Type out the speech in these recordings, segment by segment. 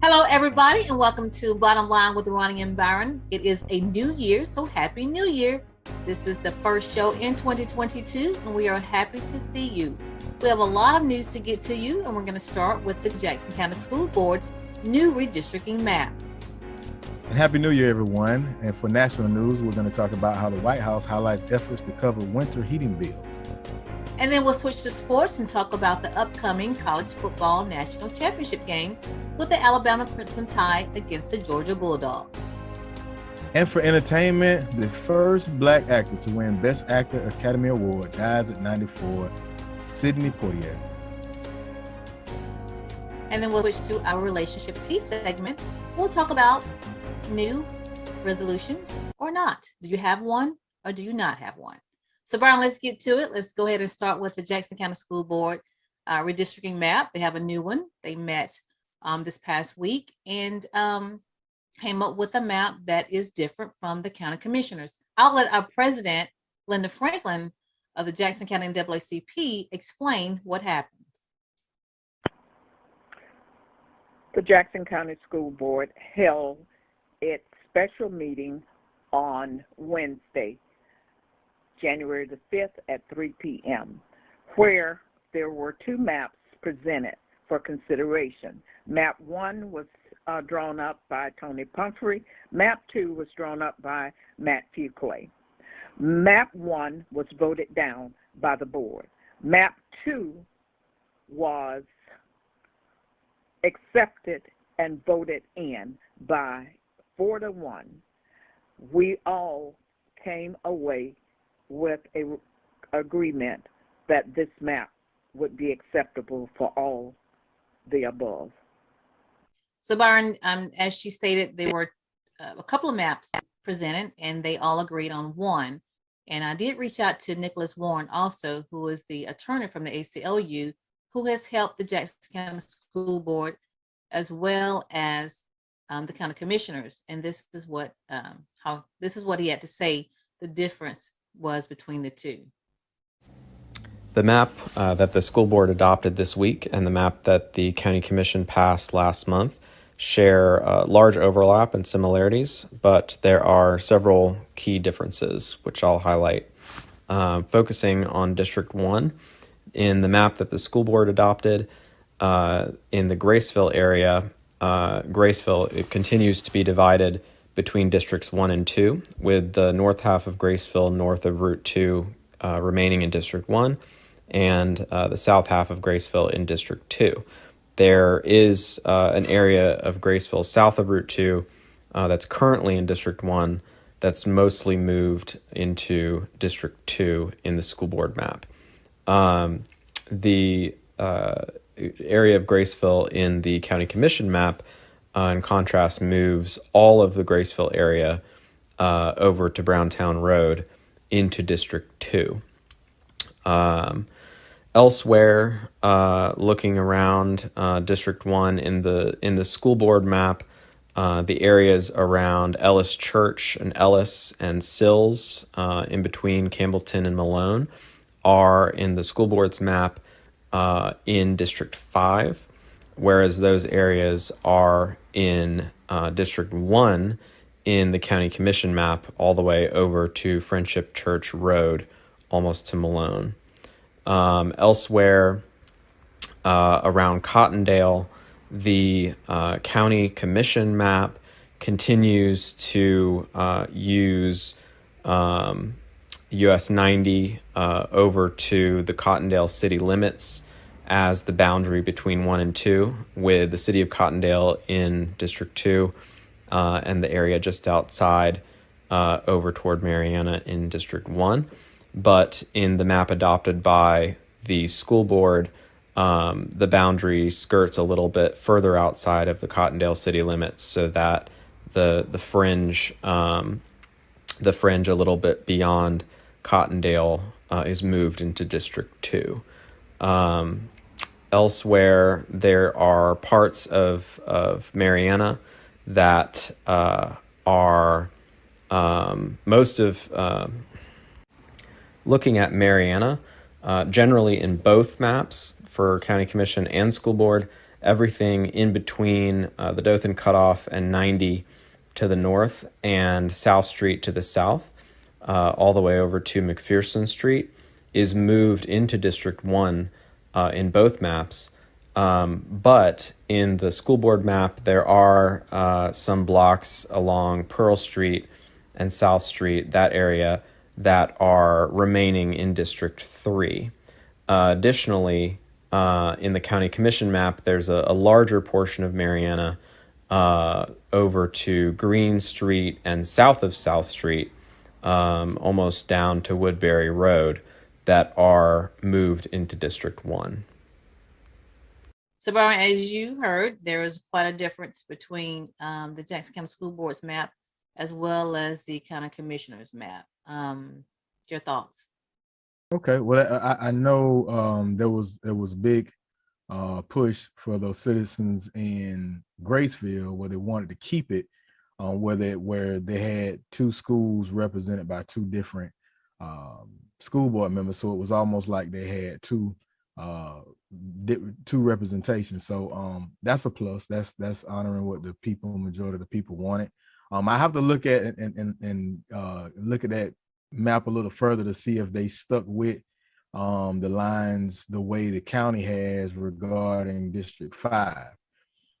Hello, everybody, and welcome to Bottom Line with Roni Byron. It is a new year, so Happy New Year. This is the first show in 2022, and we are happy to see you. We have a lot of news to get to you, and we're going to start with the Jackson County School Board's new redistricting map. And Happy New Year, everyone. And for national news, we're going to talk about how the White House highlights efforts to cover winter heating bills. And then we'll switch to sports and talk about the upcoming college football national championship game with the Alabama Crimson Tide against the Georgia Bulldogs. And for entertainment, the first Black actor to win Best Actor Academy Award dies at 94, Sidney Poitier. And then we'll switch to our relationship tea segment. We'll talk about new resolutions or not. Do you have one or do you not have one? So, Byron, let's get to it. Let's go ahead and start with the Jackson County School Board redistricting map. They have a new one. They met this past week and came up with a map that is different from the county commissioners. I'll let our president, Linda Franklin of the Jackson County NAACP, explain what happened. The Jackson County School Board held its special meeting on Wednesday, January the 5th at 3 p.m., where there were two maps presented for consideration. Map 1 was drawn up by Tony Pumphrey. Map 2 was drawn up by Matt Fuqua. Map 1 was voted down by the board. Map 2 was accepted and voted in by 4-1. We all came away with an agreement that this map would be acceptable for all the above. So, Byron, as she stated, there were a couple of maps presented, and they all agreed on one. And I did reach out to Nicholas Warren also, who is the attorney from the ACLU, who has helped the Jackson County School Board as well as the county commissioners. And this is what he had to say the difference was between the two. The map that the school board adopted this week and the map that the county commission passed last month share large overlap and similarities, but there are several key differences, which I'll highlight. Focusing on District 1, in the map that the school board adopted, in the Graceville area, it continues to be divided between Districts 1 and 2, with the north half of Graceville north of Route 2 remaining in District 1, and the south half of Graceville in District 2. There is an area of Graceville south of Route 2 that's currently in District 1 that's mostly moved into District 2 in the school board map. The area of Graceville in the county commission map, in contrast, moves all of the Graceville area over to Browntown Road into District 2. Elsewhere, looking around District 1 in the school board map, the areas around Ellis Church and Ellis and Sills, in between Campbellton and Malone, are in the school board's map in District 5, whereas those areas are in District 1 in the county commission map all the way over to Friendship Church Road, almost to Malone. Elsewhere around Cottondale, the county commission map continues to use US 90 over to the Cottondale city limits as the boundary between 1 and 2, with the city of Cottondale in District 2 and the area just outside over toward Mariana in District 1. But in the map adopted by the school board, the boundary skirts a little bit further outside of the Cottondale city limits, so that the fringe a little bit beyond Cottondale is moved into District 2. Elsewhere, there are parts of Mariana that are most of looking at Mariana, generally in both maps for County Commission and School Board, everything in between the Dothan Cutoff and 90 to the north and South Street to the south, all the way over to McPherson Street, is moved into District 1 in both maps. But in the school board map, there are some blocks along Pearl Street and South Street, that area, that are remaining in District 3. Additionally, in the county commission map, there's a larger portion of Mariana over to Green Street and south of South Street, almost down to Woodbury Road, that are moved into District 1. So, Byron, as you heard, there is quite a difference between the Jackson County School Board's map as well as the county commissioner's map. Your thoughts? Okay, well, I know there was a big push for those citizens in Graceville where they wanted to keep it, where they had two schools represented by two different school board members, so it was almost like they had two representations. So that's a plus. That's honoring what the majority of the people wanted. I have to look at and look at that map a little further to see if they stuck with the lines the way the county has regarding District 5,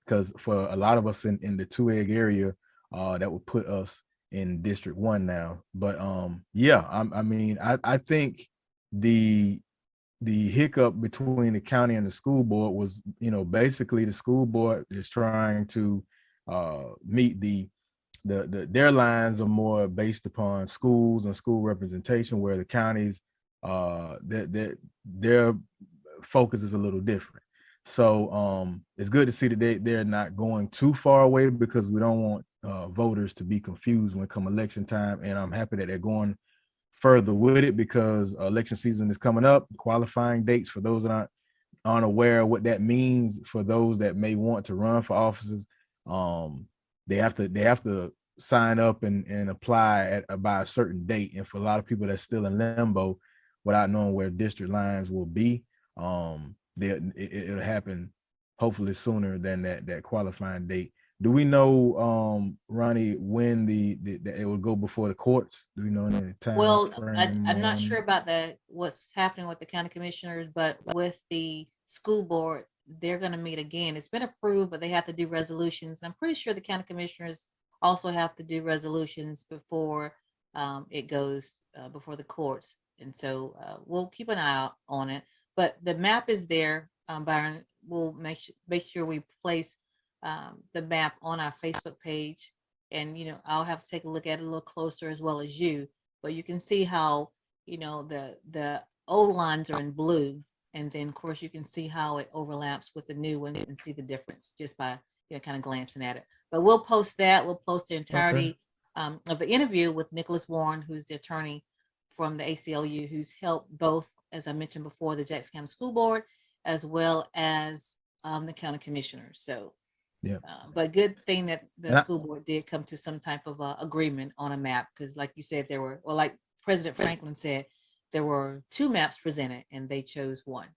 because for a lot of us in the Two Egg area, that would put us in District 1 now. But yeah, I think the hiccup between the county and the school board was, basically the school board is trying to meet their lines are more based upon schools and school representation, where the counties their focus is a little different. So it's good to see that they're not going too far away, because we don't want voters to be confused when it come election time. And I'm happy that they're going further with it, because election season is coming up. Qualifying dates, for those that aren't aware of what that means, for those that may want to run for offices, they have to sign up and apply by a certain date. And for a lot of people that's still in limbo without knowing where district lines will be, it'll happen hopefully sooner than that qualifying date. Do we know, Roni, when it will go before the courts? Do we know any time? Well, I'm not sure about what's happening with the county commissioners, but with the school board, they're going to meet again. It's been approved, but they have to do resolutions. I'm pretty sure the county commissioners also have to do resolutions before it goes before the courts. And so we'll keep an eye out on it. But the map is there, Byron. We'll make sure we place the map on our Facebook page, and I'll have to take a look at it a little closer as well as you. But you can see how the old lines are in blue, and then of course you can see how it overlaps with the new one and see the difference just by kind of glancing at it. But we'll post that. We'll post the entirety of the interview with Nicholas Warren, who's the attorney from the ACLU, who's helped both, as I mentioned before, the Jackson County School Board as well as the county commissioners. So, yeah. But good thing that the school board did come to some type of agreement on a map, because, like you said, like President Franklin said, there were two maps presented, and they chose one.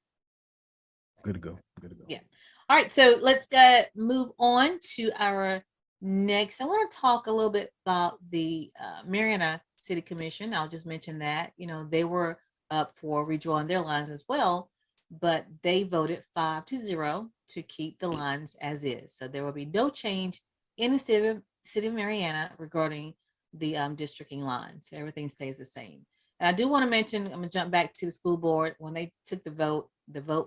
Good to go. Yeah. All right. So let's move on to our next. I want to talk a little bit about the Mariana City Commission. I'll just mention that, they were up for redrawing their lines as well, but they voted 5-0 to keep the lines as is. So there will be no change in the city of Mariana regarding the districting lines. So everything stays the same. And I do want to mention, I'm going to jump back to the school board. When they took the vote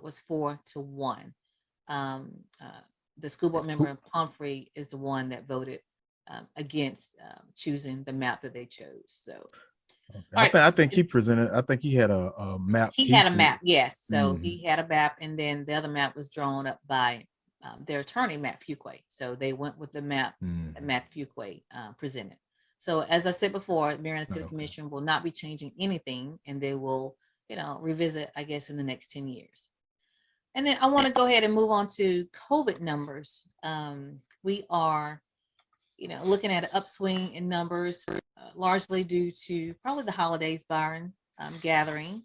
was 4-1. The school board member Humphrey is the one that voted against choosing the map that they chose. So okay. I think he presented. I think he had a map. He had a map, yes. So he had a map, and then the other map was drawn up by their attorney, Matt Fuquay. So they went with the map that Matt Fuquay presented. So as I said before, Mariana City Commission will not be changing anything, and they will, revisit, I guess, in the next 10 years. And then I want to go ahead and move on to COVID numbers. We are, looking at an upswing in numbers, largely due to probably the holidays, Byron, gathering.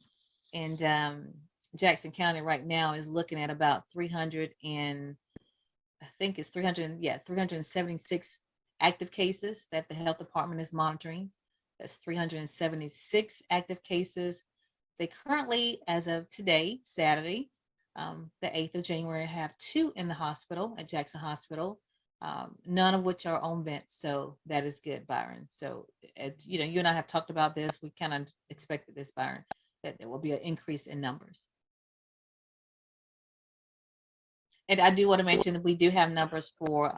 And Jackson County right now is looking at about 300 and I think it's 376 active cases that the health department is monitoring. That's 376 active cases. They currently, as of today, Saturday, the 8th of January, have 2 in the hospital at Jackson Hospital, none of which are on vents. So that is good, Byron. So, you know, you and I have talked about this. We kind of expected this, Byron, that there will be an increase in numbers. And I do want to mention that we do have numbers for,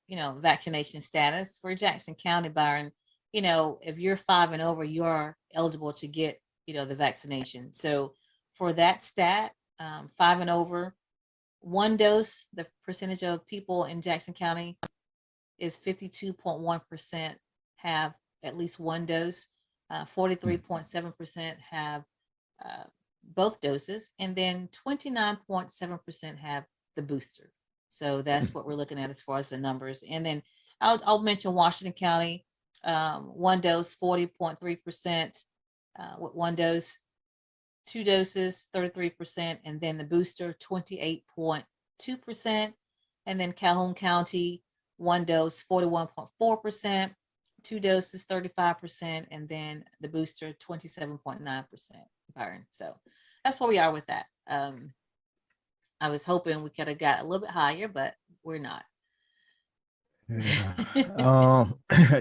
you know, vaccination status for Jackson County, Byron. You know, if you're 5 and over, you're eligible to get, you know, the vaccination. So for that stat, 5 and over, 1 dose, the percentage of people in Jackson County is 52.1% have at least 1 dose. 43.7% have both doses, and then 29.7% have the booster. So that's what we're looking at as far as the numbers. And then I'll mention Washington County, 1 dose, 40.3%, with 1 dose, 2 doses, 33%, and then the booster, 28.2%. And then Calhoun County, 1 dose, 41.4%, 2 doses, 35%, and then the booster, 27.9%, Byron. So that's where we are with that. I was hoping we could have got a little bit higher, but we're not. Yeah.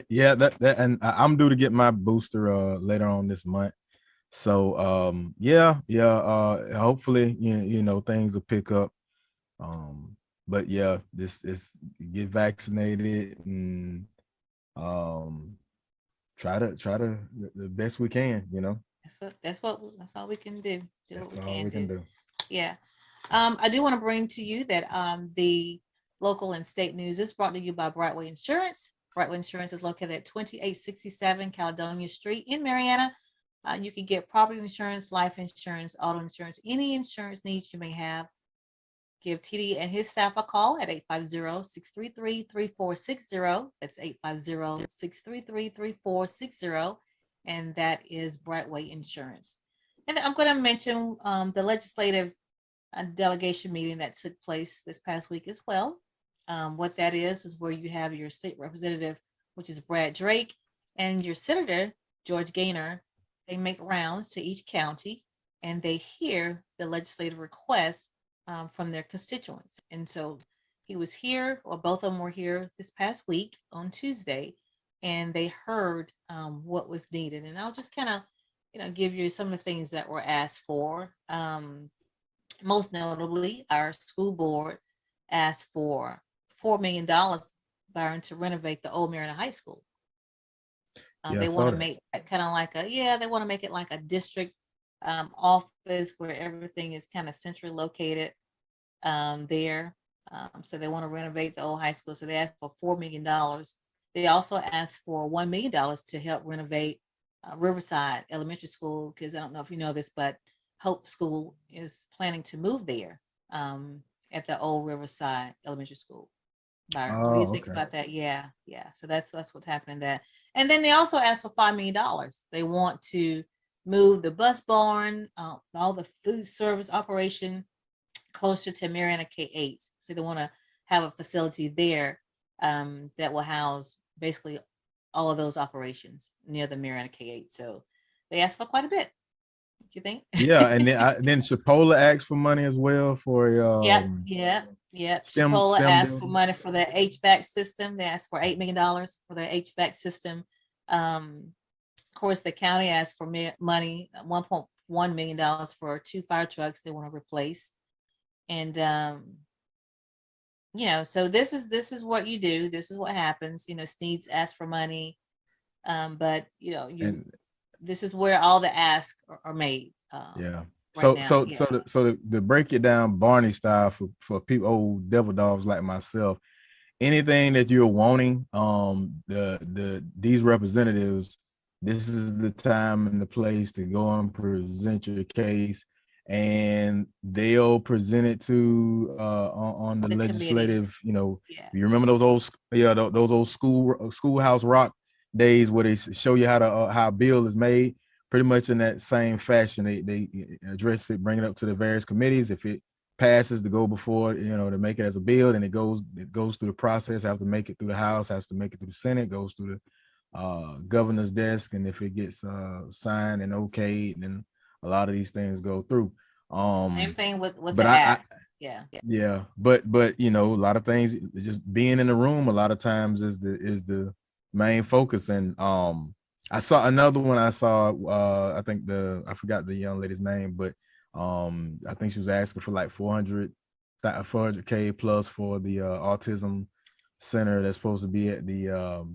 Yeah, that and I'm due to get my booster later on this month. So hopefully you know things will pick up. But yeah, this is get vaccinated and try to the best we can, you know. That's all we can do. That's all we can do. Yeah. I do want to bring to you that the local and state news is brought to you by Brightway Insurance. Brightway Insurance is located at 2867 Caledonia Street in Mariana. You can get property insurance, life insurance, auto insurance, any insurance needs you may have. Give TD and his staff a call at 850-633-3460. That's 850-633-3460. And that is Brightway Insurance. And I'm going to mention the legislative delegation meeting that took place this past week as well. What that is where you have your state representative, which is Brad Drake, and your senator, George Gaynor. They make rounds to each county and they hear the legislative requests from their constituents. And so he was here, or both of them were here this past week on Tuesday, and they heard what was needed. And I'll just kind of, you know, give you some of the things that were asked for. Most notably, our school board asked for $4 million, Byron, to renovate the old Mariana High School. They want to make it kind of like they want to make it like a district office where everything is kind of centrally located there. So they want to renovate the old high school. So they asked for $4 million. They also asked for $1 million to help renovate Riverside Elementary School, because I don't know if you know this, but Hope School is planning to move there at the old Riverside Elementary School. Byron, what do you think about that? Yeah. So that's what's happening there. And then they also asked for $5 million. They want to move the bus barn, all the food service operation closer to Mariana K-8. So they want to have a facility there that will house basically all of those operations near the Mariana K-8. So they asked for quite a bit. What do you think? Yeah, and then Chipola asked for money as well for Yep. Chipola asked for money for the HVAC system. They asked for $8 million for their HVAC system. Of course, the county asked for money, $1.1 million for 2 fire trucks they want to replace. And you know, so this is what you do. This is what happens. You know, Sneed's asked for money, but you know, this is where all the asks are made. So to break it down Barney style for people, old devil dogs like myself, anything that you're wanting, these representatives, this is the time and the place to go and present your case, and they'll present it to on the legislative committee. You know, you remember those old schoolhouse rock days where they show you how a bill is made. Pretty much in that same fashion, they address it, bring it up to the various committees. If it passes to go before, to make it as a bill, and it goes through the process, have to make it through the House, has to make it through the Senate, goes through the governor's desk, and if it gets signed and okayed, then a lot of these things go through. Same thing with but the ask. Yeah. But a lot of things, just being in the room a lot of times is the main focus. And I saw another one. I think I forgot the young lady's name, but I think she was asking for like 400K plus for the autism center that's supposed to be at the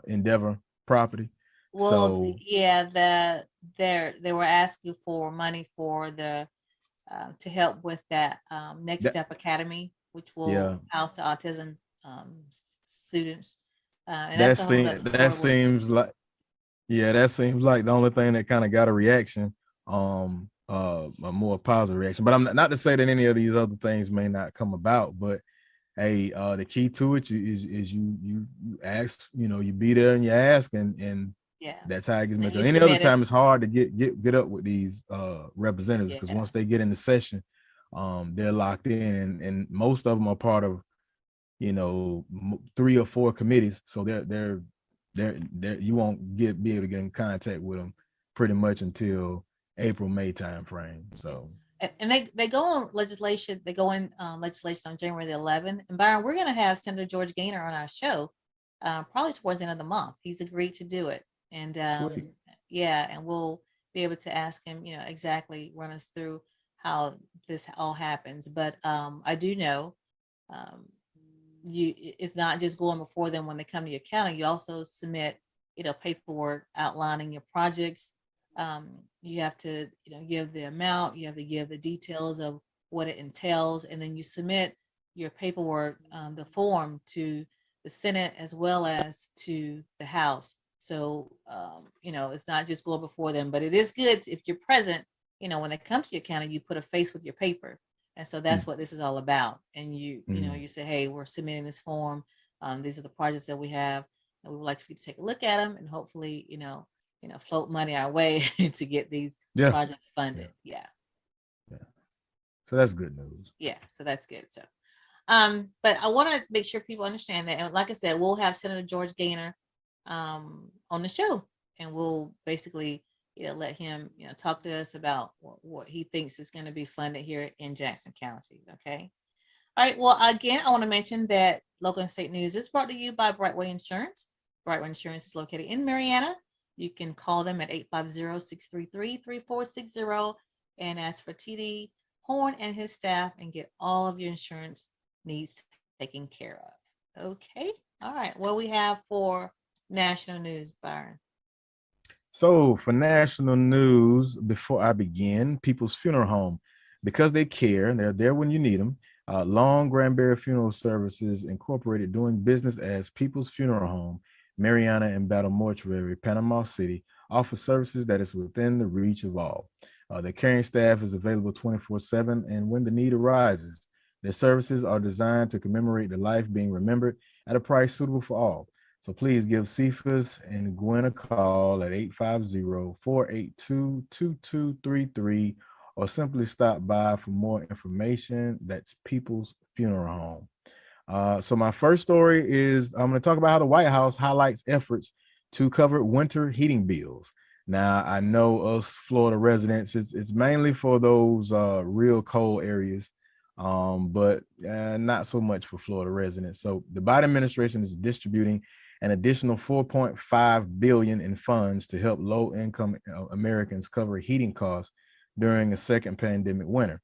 Endeavor property. Well, yeah, they were asking for money for the to help with that Next Step Academy, which will house the autism students. And that seems like the only thing that kind of got a reaction, a more positive reaction. But I'm not to say that any of these other things may not come about, but hey, the key to it is you ask, you be there and you ask, and that's how it gets made. Any other time, it's hard to get up with these representatives, because once they get in the session, they're locked in, and most of them are part of 3 or 4 committees, so they're you won't be able to get in contact with them pretty much until April-May time frame. So and they go on legislation. They go in legislation on January the 11th. And Byron, we're going to have Senator George Gaynor on our show probably towards the end of the month. He's agreed to do it, and and we'll be able to ask him, exactly run us through how this all happens. But I do know it's not just going before them when they come to your county. You also submit paperwork outlining your projects. You have to give the amount, you have to give the details of what it entails, and then you submit your paperwork, the form, to the Senate as well as to the House. So it's not just going before them, but it is good if you're present. When they come to your county, you put a face with your paper. And so that's what this is all about. And you say, hey, we're submitting this form. These are the projects that we have, and we would like for you to take a look at them, and hopefully, float money our way to get these projects funded. Yeah. So that's good news. Yeah. So that's good. So, but I want to make sure people understand that. And like I said, we'll have Senator George Gaynor on the show, and we'll basically let him talk to us about what he thinks is going to be funded here in Jackson County. Okay. All right. Well, again, I want to mention that local and state news is brought to you by Brightway Insurance. Brightway Insurance is located in Mariana. You can call them at 850-633-3460 and ask for TD Horn and his staff and get all of your insurance needs taken care of. Okay. All right. What we have for national news, Byron? So for national news, before I begin, People's Funeral Home, because they care and they're there when you need them. Long Granbury Funeral Services Incorporated, doing business as People's Funeral Home, Mariana and Battle Mortuary, Panama City, offers services that is within the reach of all. Their caring staff is available 24/7, and when the need arises, their services are designed to commemorate the life being remembered at a price suitable for all. So please give Cephas and Gwen a call at 850-482-2233, or simply stop by for more information. That's People's Funeral Home. So my first story is I'm going to talk about how the White House highlights efforts to cover winter heating bills. Now, I know us Florida residents, it's mainly for those real cold areas, but not so much for Florida residents. So the Biden administration is distributing an additional $4.5 billion in funds to help low-income Americans cover heating costs during a second pandemic winter,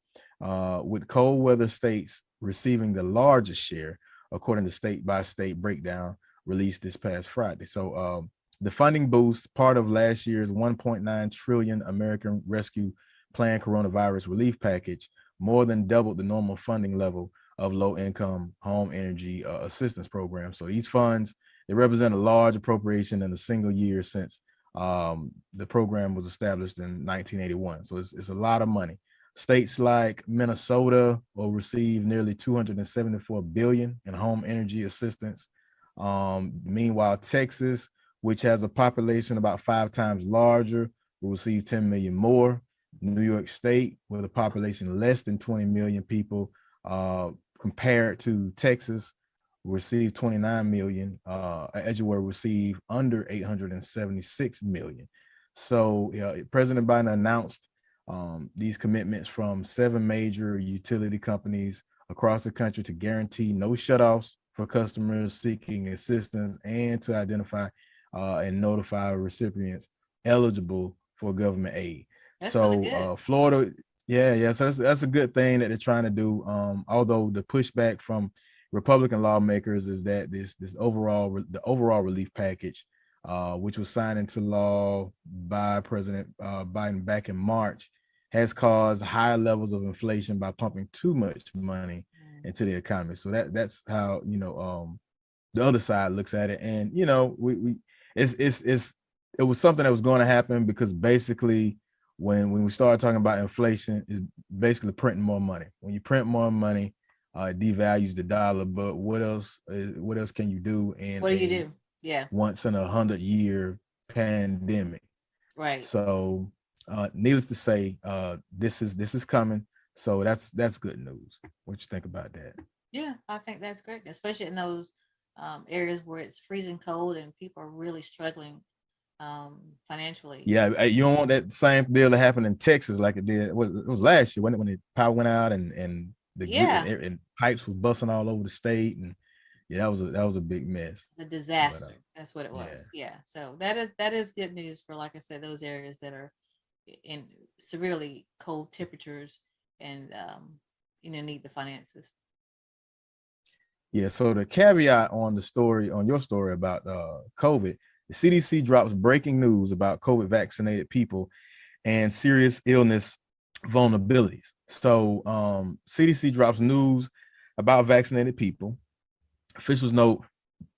with cold weather states receiving the largest share, according to state-by-state breakdown released this past Friday. So the funding boost, part of last year's $1.9 trillion American Rescue Plan coronavirus relief package, more than doubled the normal funding level of low-income home energy assistance program. So these funds, they represent a large appropriation in a single year since the program was established in 1981. So it's a lot of money. States like Minnesota will receive nearly $274 billion in home energy assistance. Meanwhile, Texas, which has a population about 5 times larger, will receive $10 million more. New York State, with a population less than 20 million people, compared to Texas, received 29 million. Edgewater received under 876 million. So President Biden announced these commitments from 7 major utility companies across the country to guarantee no shutoffs for customers seeking assistance, and to identify and notify recipients eligible for government aid. That's So really good. Florida, yeah. So that's a good thing that they're trying to do. Although the pushback from Republican lawmakers is that the overall relief package, which was signed into law by President Biden back in March, has caused higher levels of inflation by pumping too much money into the economy. So that's how the other side looks at it, and it was something that was going to happen, because basically when we started talking about inflation, is basically printing more money. When you print more money, it devalues the dollar. But what else can you do in What do you do? Yeah. once in 100-year pandemic? Right. So needless to say, this is coming. So that's good news. What you think about that? Yeah, I think that's great, especially in those areas where it's freezing cold and people are really struggling financially. Yeah, you don't want that same deal to happen in Texas like it did. It was last year when the power went out and and pipes was busting all over the state, and yeah, that was a big mess. A disaster. But, that's what it was. Yeah. So that is good news for, like I said, those areas that are in severely cold temperatures and need the finances. Yeah. So the caveat on your story about COVID, the CDC drops breaking news about COVID vaccinated people and serious illness vulnerabilities. So CDC drops news about vaccinated people. Officials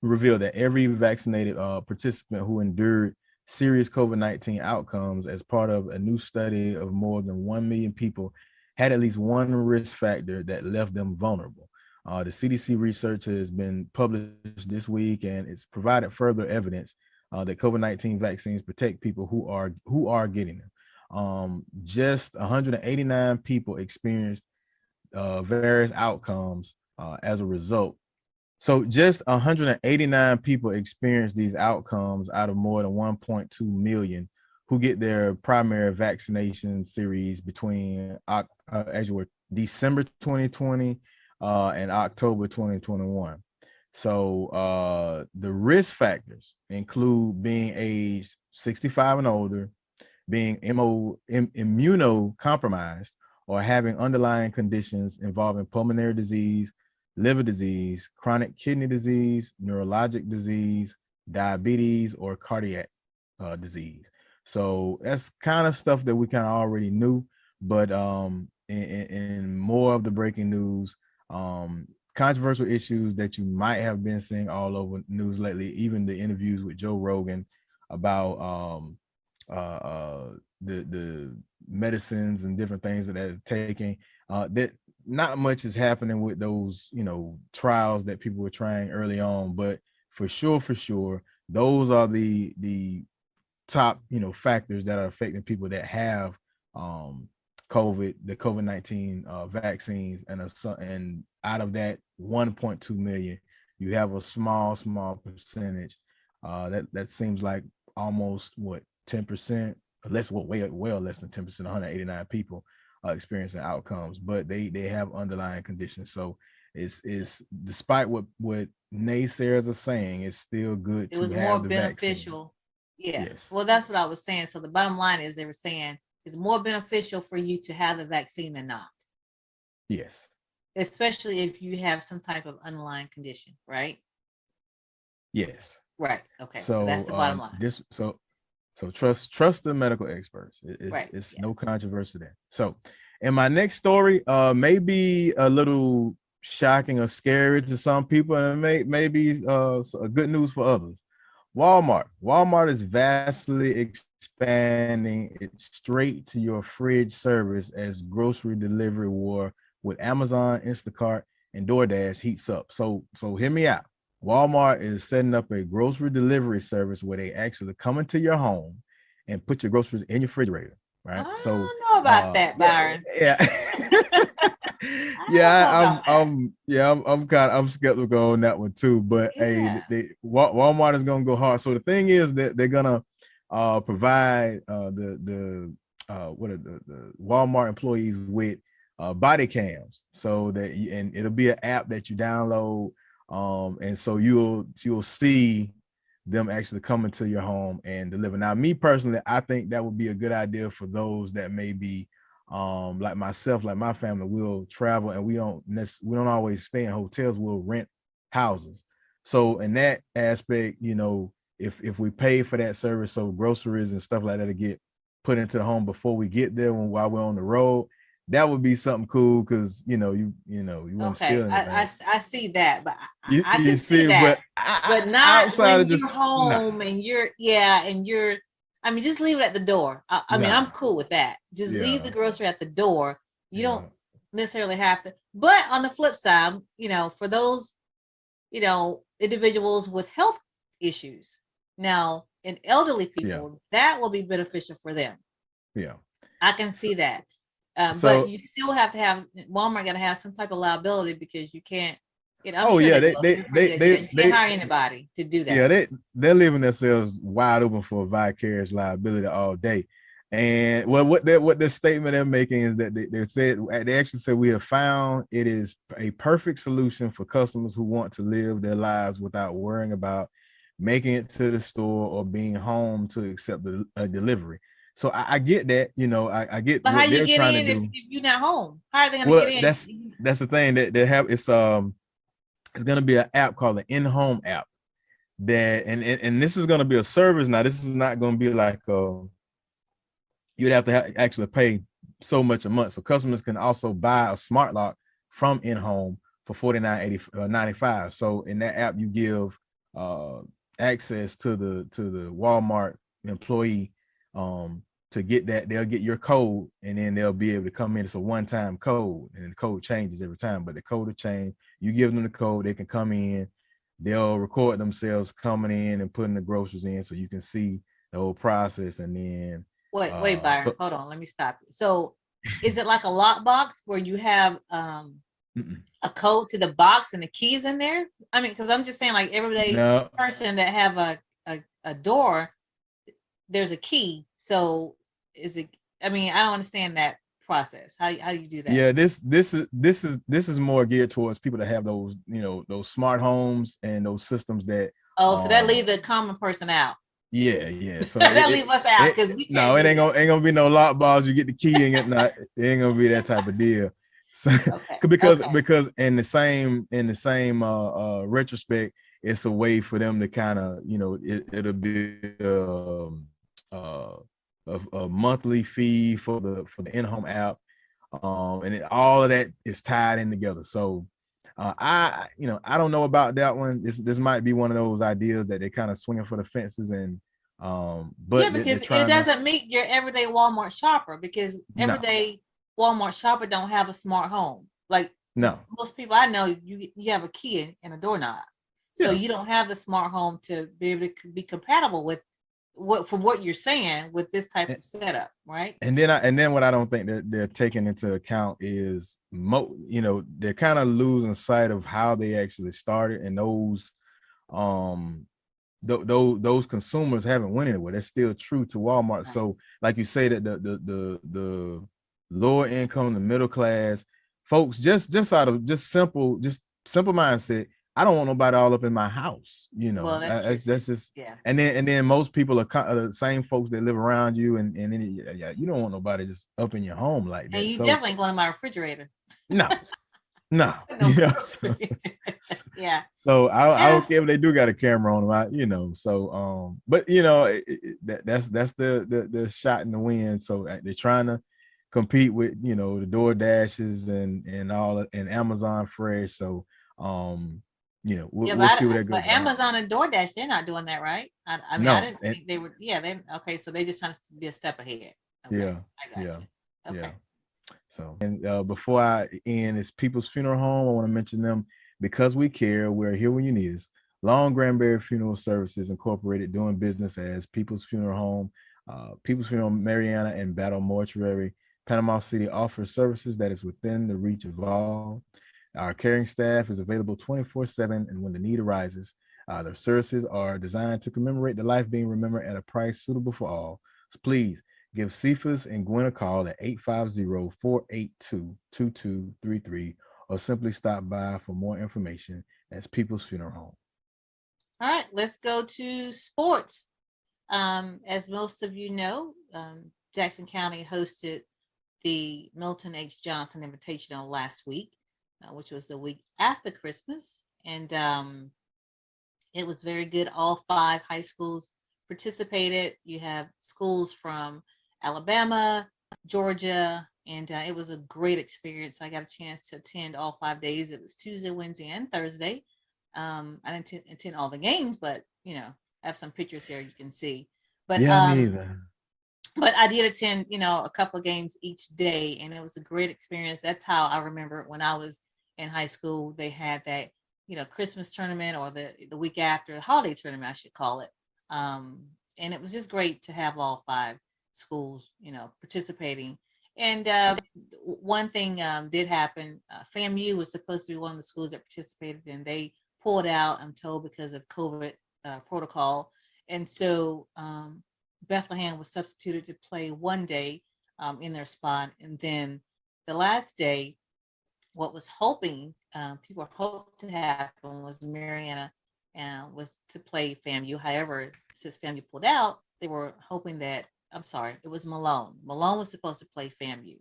reveal that every vaccinated participant who endured serious COVID-19 outcomes as part of a new study of more than 1 million people had at least one risk factor that left them vulnerable. The CDC research has been published this week, and it's provided further evidence that COVID-19 vaccines protect people who are getting them. Just 189 people experienced various outcomes as a result. So just 189 people experienced these outcomes out of more than 1.2 million who get their primary vaccination series between December 2020 and October 2021. So the risk factors include being aged 65 and older, being immunocompromised, or having underlying conditions involving pulmonary disease, liver disease, chronic kidney disease, neurologic disease, diabetes, or cardiac disease. So that's kind of stuff that we kind of already knew, but in more of the breaking news, controversial issues that you might have been seeing all over news lately, even the interviews with Joe Rogan about the medicines and different things that they're taking, that not much is happening with those, trials that people were trying early on, but for sure, those are the top, factors that are affecting people that have the COVID-19 vaccines, and out of that 1.2 million, you have a small percentage that seems like almost 10%, less, way well less than 10%, 189 people experiencing outcomes, but they have underlying conditions. So it's despite what naysayers are saying, it's still good. It was more beneficial. Yeah. Yes. Well, that's what I was saying. So the bottom line is they were saying it's more beneficial for you to have the vaccine than not. Yes. Especially if you have some type of underlying condition, right? Yes. Right. Okay. So that's the bottom line. So trust the medical experts. It's no controversy there. So in my next story, may be a little shocking or scary to some people, and may be good news for others. Walmart is vastly expanding its straight to your fridge service as grocery delivery war with Amazon, Instacart, and DoorDash heats up. So hear me out. Walmart is setting up a grocery delivery service where they actually come into your home and put your groceries in your refrigerator. right? I So don't know about that, Byron. yeah. I'm skeptical on that one too. But Yeah. hey, Walmart is gonna go hard. So the thing is that they're gonna provide the Walmart employees with body cams, so that and it'll be an app that you download, and so you'll see them actually coming to your home and deliver. Now, me personally, I think that would be a good idea for those that may be like myself, like my family. Will travel and we don't always stay in hotels. We'll rent houses. So in that aspect, if we pay for that service, so groceries and stuff like that to get put into the home before we get there, while we're on the road, that would be something cool, because you wouldn't steal anything. I see that, but You I can see see, that, but not outside when of just you're home and you're. I mean, just leave it at the door. I mean, I'm cool with that. Just leave the grocery at the door. You don't necessarily have to. But on the flip side, for those, individuals with health issues now and elderly people, that will be beneficial for them. Yeah, I can see that. So- But you still have to have Walmart got to have some type of liability, because you can't. I'm sure they you can't hire anybody to do that. Yeah, they're leaving themselves wide open for vicarious liability all day. And what the statement they're making is that they actually said, we have found it is a perfect solution for customers who want to live their lives without worrying about making it to the store or being home to accept a delivery. So I get that, I get But what how you they're get trying in to do. if you're not home? How are they going to get in? That's the thing that they have. It's going to be an app called the in-home app, that and this is going to be a service. Now, this is not going to be like you'd have to actually pay so much a month. So customers can also buy a smart lock from in-home for $49.95. So in that app, you give access to the Walmart employee to get that. They'll get your code, and then they'll be able to come in. It's a one-time code, and the code changes every time, but the code will change. You give them the code, they can come in, they'll record themselves coming in and putting the groceries in, so you can see the whole process. And then wait, Byron, hold on, let me stop you. So is it like a lockbox where you have a code to the box and the keys in there? I mean, because I'm just saying, like, everyday person that have a door, there's a key. So is it? I mean, I don't understand that process. How do you do that? Yeah, this is more geared towards people that have those, those smart homes and those systems that. So that leave the common person out. Yeah. So that leave us out, because we can't. No, it ain't gonna be no lock balls. You get the key and it ain't gonna be that type of deal. So because in the same retrospect, it's a way for them to kind of, it'll be a monthly fee for the in-home app, and all of that is tied in together. So I don't know about that one. This might be one of those ideas that they're kind of swinging for the fences, and but because it doesn't meet your everyday Walmart shopper, because everyday Walmart shopper don't have a smart home. Like, most people I know, you have a key and a doorknob, so you don't have the smart home to be able to be compatible with what you're saying with this type of setup, right? And then what I don't think that they're taking into account is they're kind of losing sight of how they actually started, and those consumers haven't went anywhere. They're still true to Walmart. Right. So like you say, that the lower income, the middle class folks, just out of simple mindset, I don't want nobody all up in my house, Well, that's just And then most people are the same folks that live around you, and then you don't want nobody just up in your home like that. And you definitely go to my refrigerator. No. So I don't care if they do got a camera on them, So but that's the shot in the wind. So they're trying to compete with the DoorDashes and all, and Amazon Fresh. So we'll see where that goes. But Amazon and DoorDash, they're not doing that, right? I mean, I didn't think they were. Okay, so they just trying to be a step ahead. Okay, I got you. Okay. Yeah. So, and before I end, it's People's Funeral Home. I want to mention them because we care. We're here when you need us. Long Granbury Funeral Services Incorporated, doing business as People's Funeral Home. People's Funeral Mariana and Battle Mortuary. Panama City offers services that is within the reach of all. Our caring staff is available 24/7, and when the need arises, their services are designed to commemorate the life being remembered at a price suitable for all. So please give Cephas and Gwen a call at 850-482-2233 or simply stop by for more information. That's People's Funeral Home. All right, let's go to sports. As most of you know, Jackson County hosted the Milton H. Johnson Invitational last week, which was the week after Christmas. And it was very good. All 5 high schools participated. You have schools from Alabama, Georgia, and it was a great experience. I got a chance to attend all 5 days. It was Tuesday, Wednesday, and Thursday. I didn't attend all the games, but I have some pictures here you can see. But yeah, me either. But I did attend, a couple of games each day, and it was a great experience. That's how I remember when I was in high school. They had that, Christmas tournament, or the week after, the holiday tournament, I should call it. And it was just great to have all 5 schools, participating. And one thing did happen. FAMU was supposed to be one of the schools that participated, and they pulled out, I'm told, because of COVID protocol. And so Bethlehem was substituted to play one day in their spot. And then the last day, what was people hoped to happen was Mariana was to play FAMU. However, since FAMU pulled out, they were hoping that, it was Malone. Malone was supposed to play FAMU,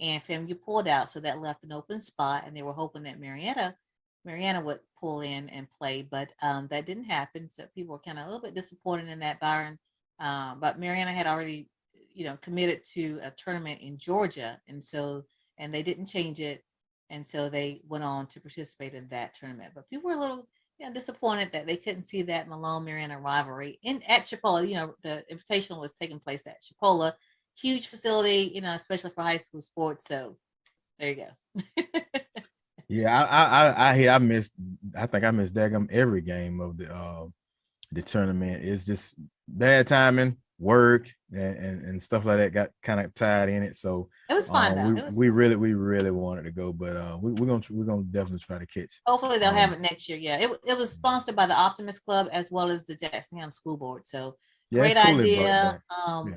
and FAMU pulled out. So that left an open spot, and they were hoping that Mariana would pull in and play, but that didn't happen. So people were kind of a little bit disappointed in that, Byron. But Mariana had already, committed to a tournament in Georgia, and they didn't change it, and so they went on to participate in that tournament. But people were a little disappointed that they couldn't see that Malone-Mariana rivalry at Chipola. The Invitational was taking place at Chipola, huge facility, especially for high school sports. So there you go. Yeah, I missed. I think I missed daggum every game of the tournament. It's just bad timing, work, and stuff like that got kind of tied in it. So it was fun though. We really wanted to go, but we're gonna definitely try to catch. Hopefully they'll have it next year. Yeah, it was sponsored by the Optimist Club as well as the Jackson County School Board. So great idea.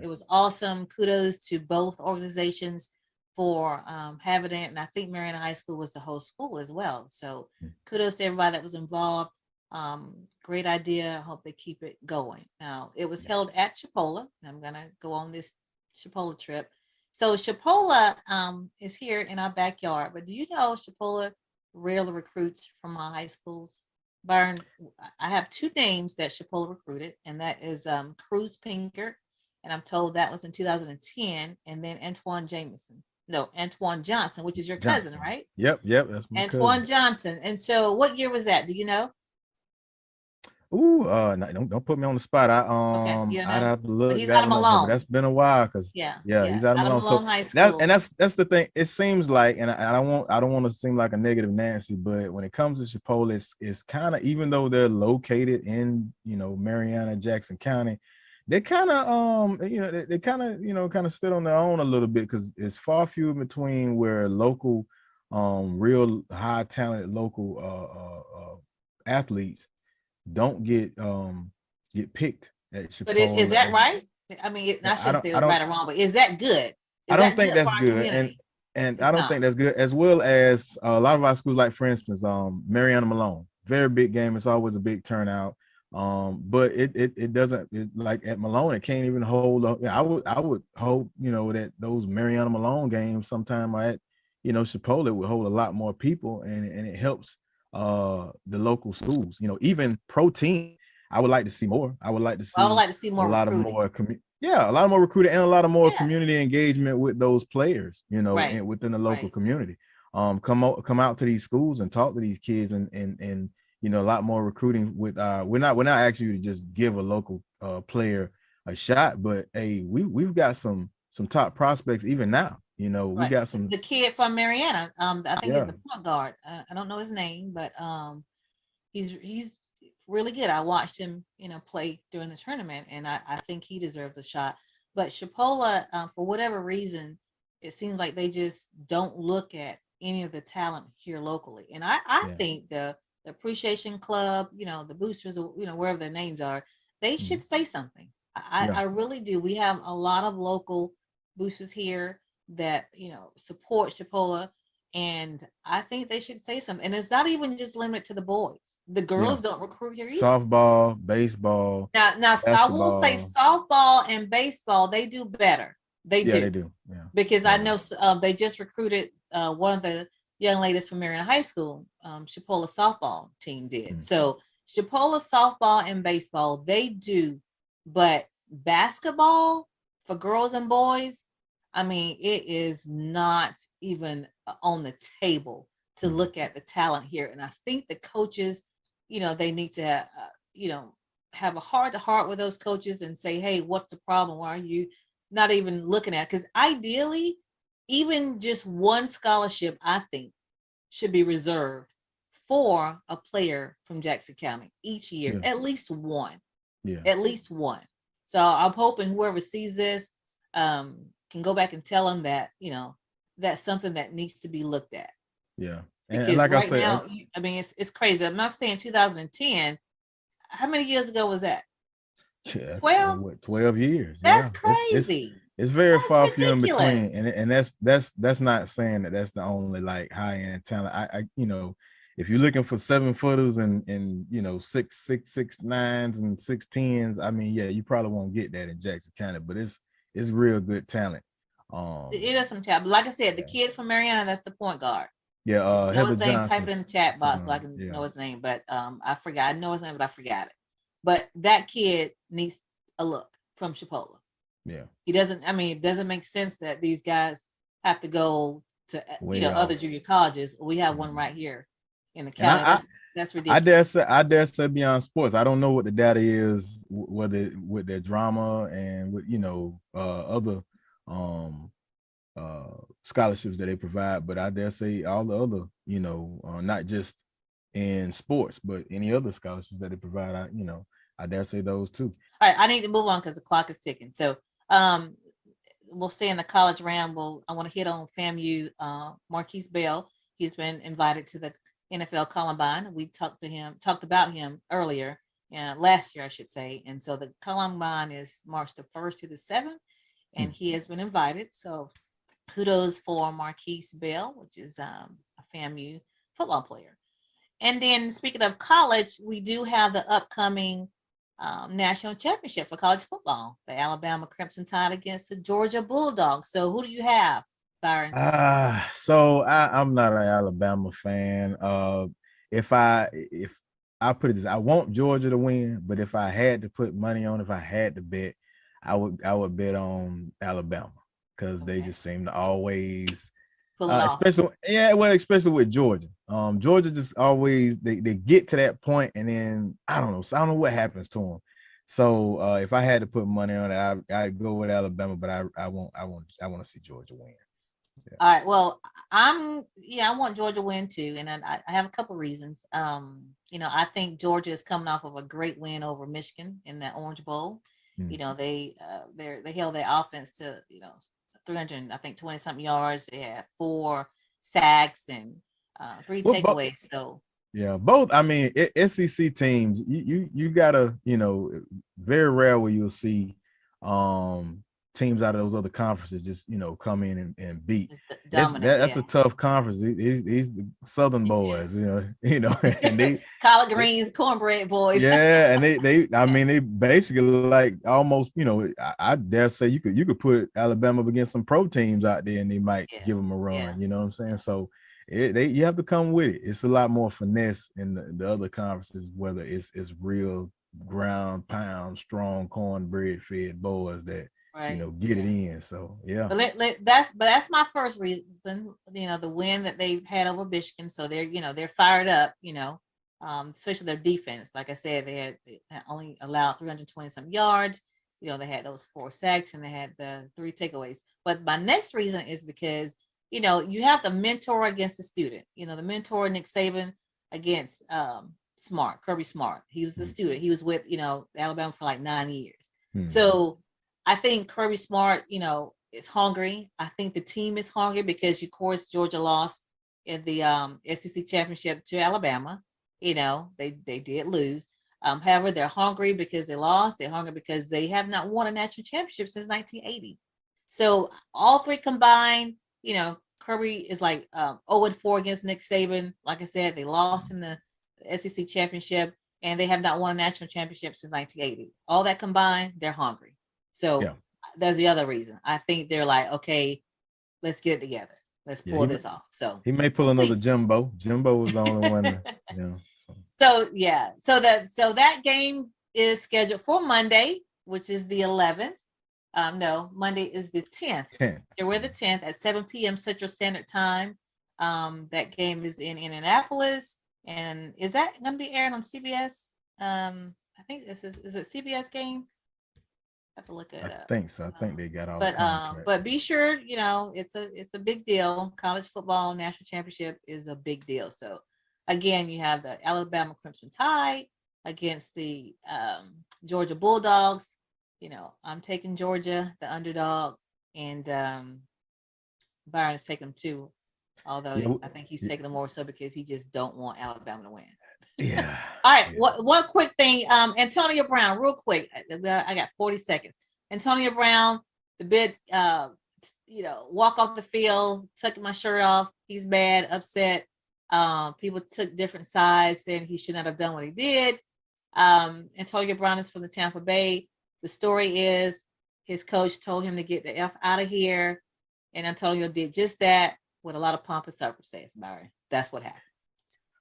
It was awesome. Kudos to both organizations for having it, and I think Mariana High School was the host school as well. So kudos to everybody that was involved. Great idea. I hope they keep it going. Now, it was held at Chipola. I'm gonna go on this Chipola trip. So Chipola is here in our backyard, but do you know Chipola really recruits from our high schools? Byron, I have 2 names that Chipola recruited, and that is Cruz Pinker, and I'm told that was in 2010, and then Antoine Johnson, which is your cousin, right? Yep, that's my Antoine cousin. Johnson. And so what year was that? Do you know? Ooh, no, don't put me on the spot. I'd have to look. He's out of Malone. That's been a while, because he's out of Malone. So High School. that's the thing. It seems like, and I don't want to seem like a negative Nancy, but when it comes to Chipola, it's kind of, even though they're located in Mariana, Jackson County, they kind of they kind of stood on their own a little bit, because it's far few in between where local real high talented local athletes don't get picked at Chipola. But is that right? I mean, I shouldn't say it's right or wrong, but is that good? I don't think that's good, and I don't think that's good. As well as a lot of our schools, like for instance, Mariana Malone, very big game. It's always a big turnout. But it doesn't, like at Malone, it can't even hold up. I would hope that those Mariana Malone games sometime at Chipola would hold a lot more people, and it helps the local schools. Even pro team, I would like to see more. I would like to see more a lot recruiting. A lot more recruiting, and a lot of more community engagement with those players, and within the local community. Come out to these schools and talk to these kids, and a lot more recruiting with we're not asking you to just give a local player a shot, but hey, we've got some top prospects even now. We got some. The kid from Mariana, I think he's the point guard. I don't know his name, but he's really good. I watched him, play during the tournament, and I think he deserves a shot. but Chipola, for whatever reason, it seems like they just don't look at any of the talent here locally. And I think the Appreciation Club, the boosters, wherever their names are, they should say something. I really do. We have a lot of local boosters here that, support Chipola. And I think they should say something. And it's not even just limited to the boys. The girls don't recruit here either. Softball, baseball. Now I will say softball and baseball, they do better. They do. Yeah. Because I know they just recruited one of the young ladies from Mariana High School. Chipola softball team did. So Chipola softball and baseball, they do. But basketball for girls and boys, I mean, it is not even on the table to look at the talent here. And I think the coaches, they need to, have a heart-to-heart with those coaches and say, hey, what's the problem? Why are you not even looking at it? Because ideally, even just one scholarship, I think, should be reserved for a player from Jackson County each year, at least one. Yeah. At least one. So I'm hoping whoever sees this can go back and tell them that, that's something that needs to be looked at. Yeah. Because like right I said, now, I mean, it's crazy. I'm not saying 2010. How many years ago was that? 12 years. That's crazy. It's very far few in between, and that's not saying that that's the only like high end talent. I if you're looking for 7-footers and 6'9" and 6'10", I mean, you probably won't get that in Jackson County, but it's real good talent. It is some talent, but like I said, the kid from Mariana, that's the point guard. Yeah, know his name. Type it in the chat box so I can know his name, but I forgot. I know his name, but I forgot it. But that kid needs a look from Chipola. Yeah, he doesn't. I mean, it doesn't make sense that these guys have to go to other junior colleges. We have one right here in the county. That's ridiculous. I dare say beyond sports. I don't know what the data is, whether with their drama and with other scholarships that they provide, but I dare say all the other not just in sports, but any other scholarships that they provide. I dare say those too. All right, I need to move on because the clock is ticking. So we'll stay in the college ramble. I want to hit on FAMU Marquise Bell. He's been invited to the NFL Columbine. We talked about him earlier, last year, I should say. And so the Columbine is March the 1st to the 7th, and he has been invited. So kudos for Marquise Bell, which is a FAMU football player. And then speaking of college, we do have the upcoming national championship for college football, the Alabama Crimson Tide against the Georgia Bulldogs. So who do you have, Byron? So I'm not an Alabama fan. If I put it this, I want Georgia to win, but if I had to put money on, if I had to bet, I would bet on Alabama because they just seem to always especially with Georgia. Georgia just always they get to that point and then I don't know what happens to them. So if I had to put money on it, I'd go with Alabama, but I want to see Georgia win. Yeah. All right. Well, I want Georgia to win too, and I have a couple of reasons. I think Georgia is coming off of a great win over Michigan in that Orange Bowl. They held their offense to 300, I think 20 something yards. They had 4 sacks and 3 takeaways. So both. I mean, SEC teams, you gotta, very rare where you'll see teams out of those other conferences just come in and beat. That's a tough conference. These the Southern boys, and they collard greens, cornbread boys. Yeah, and they basically like almost, I dare say you could put Alabama up against some pro teams out there and they might give them a run. Yeah. You know what I'm saying? So you have to come with it. It's a lot more finesse in the other conferences, whether it's real ground pound, strong cornbread fed boys that get it in. So but that's my first reason. The win that they've had over Michigan, so they're fired up. Especially their defense. Like I said, they had only allowed 320 some yards. They had those 4 sacks and they had the 3 takeaways. But my next reason is because you have the mentor against the student. The mentor Nick Saban against Kirby Smart. He was the student. He was with Alabama for like 9 years. So I think Kirby Smart, is hungry. I think the team is hungry because, of course, Georgia lost in the SEC championship to Alabama. They did lose. However, they're hungry because they lost. They're hungry because they have not won a national championship since 1980. So all three combined, Kirby is like 0-4 against Nick Saban. Like I said, they lost in the SEC championship, and they have not won a national championship since 1980. All that combined, they're hungry. So that's the other reason. I think they're like, okay, let's get it together. Let's pull this off. So he may pull another Jimbo. Jimbo was the only one. So that game is scheduled for Monday, which is the 11th. No, Monday is the 10th. We're the 10th at 7 p.m. Central Standard Time. That game is in Indianapolis. And is that going to be aired on CBS? I think is it CBS game? I have to look it up. I think so. I think they got all. But be sure, it's a big deal. College football national championship is a big deal. So again, you have the Alabama Crimson Tide against the Georgia Bulldogs. I'm taking Georgia, the underdog, and Byron is taking them too. Although I think he's taking them more so because he just don't want Alabama to win. Yeah. All right. One quick thing. Antonio Brown, real quick. I got 40 seconds. Antonio Brown, the bit, walk off the field, took my shirt off. He's mad, upset. People took different sides, saying he should not have done what he did. Antonio Brown is from the Tampa Bay. The story is his coach told him to get the F out of here, and Antonio did just that with a lot of pomp and circumstance, Byron. That's what happened.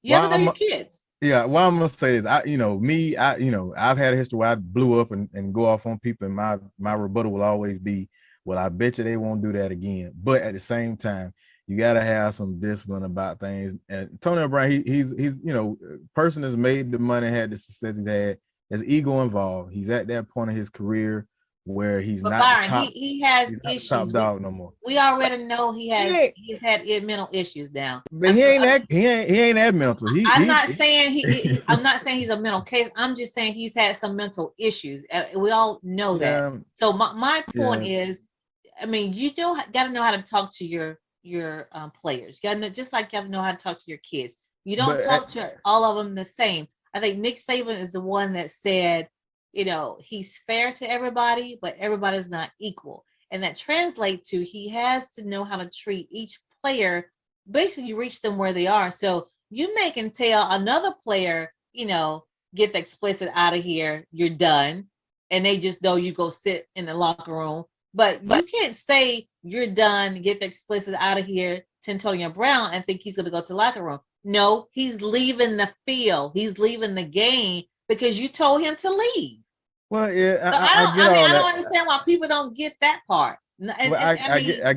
You have to know your kids. Yeah, what I'm gonna say is, I've had a history where I blew up and go off on people, and my rebuttal will always be, well, I bet you they won't do that again. But at the same time, you gotta have some discipline about things. And Antonio Brown, he's person that's made the money, had the success he's had. There's ego involved. He's at that point of his career where he's not Byron, top, he has issues. Top dog no more. We already know he's had mental issues now. But he ain't that mental. I'm not saying he's a mental case. I'm just saying he's had some mental issues. We all know that. So my point is, you got to know how to talk to your players. You got to know, just like you have to know how to talk to your kids. You don't talk to all of them the same. I think Nick Saban is the one that said, he's fair to everybody, but everybody's not equal. And that translates to he has to know how to treat each player. Basically, you reach them where they are. So you can tell another player, get the explicit out of here, you're done. And they just know you go sit in the locker room. But you can't say you're done, get the explicit out of here to Antonio Brown and think he's going to go to the locker room. No, he's leaving the field. He's leaving the game because you told him to leave. Well, yeah, so I don't understand why people don't get that part. I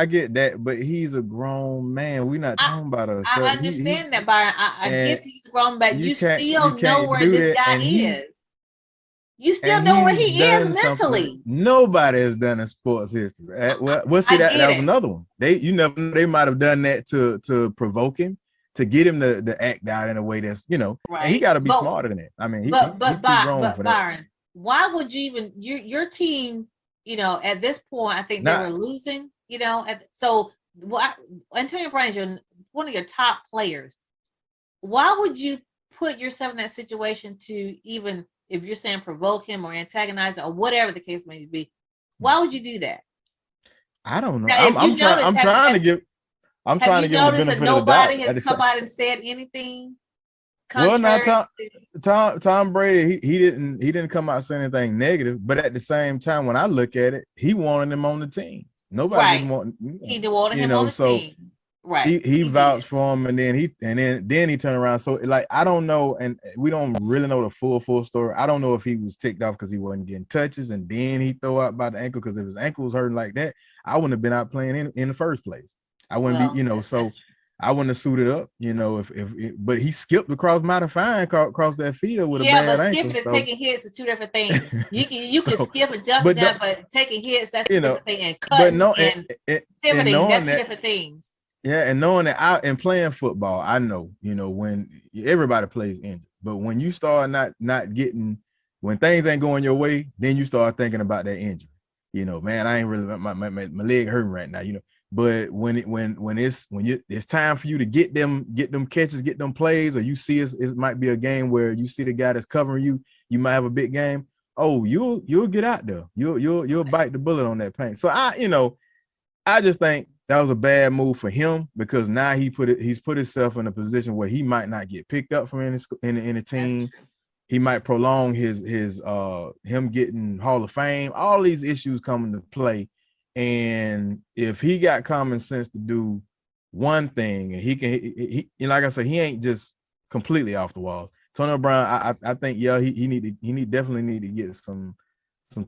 get that, but he's a grown man. We're not talking about us. I understand that, Byron. I get he's grown, but you still know where this guy is. You still know where he is mentally. Nobody has done in sports history. Well, see, that was another one. They might have done that to provoke him, to get him to act out in a way that's, right. And he got to be smarter than that. But Byron, why would you even your team? At this point, I think they were losing. Antonio Brown is one of your top players. Why would you put yourself in that situation to even, if you're saying provoke him or antagonize him or whatever the case may be? Why would you do that? I don't know. I'm trying to give him the benefit of the doubt. Nobody has come out and said anything. Well, now Tom Brady, he didn't come out saying anything negative, but at the same time, when I look at it, he wanted him on the team. Nobody didn't want. He wanted him on the team. Right. He vouched for him, and then he turned around. So I don't know, and we don't really know the full story. I don't know if he was ticked off because he wasn't getting touches, and then he throw out by the ankle, because if his ankle was hurting like that, I wouldn't have been out playing in the first place. I wouldn't be, so I wouldn't have suited up, but he skipped across mighty fine across that field with a bad ankle. Yeah, but skipping and taking hits are two different things. You can skip and jump down, but taking hits, that's a different thing. And cutting and pivoting, that's two different things. Yeah, and knowing that in playing football, I know, when everybody plays injured, but when you start not getting, when things ain't going your way, then you start thinking about that injury. man, I ain't really my leg hurting right now, But when it's time for you to get them catches, get them plays, or you see it might be a game where you see the guy that's covering you, you might have a big game. Oh, you'll get out there. You'll bite the bullet on that paint. So I just think that was a bad move for him, because now he's put himself in a position where he might not get picked up from any team. He might prolong his him getting Hall of Fame. All these issues come into play. And if he got common sense to do one thing, and he like I said, he ain't just completely off the wall. Antonio Brown, I think, he definitely need to get some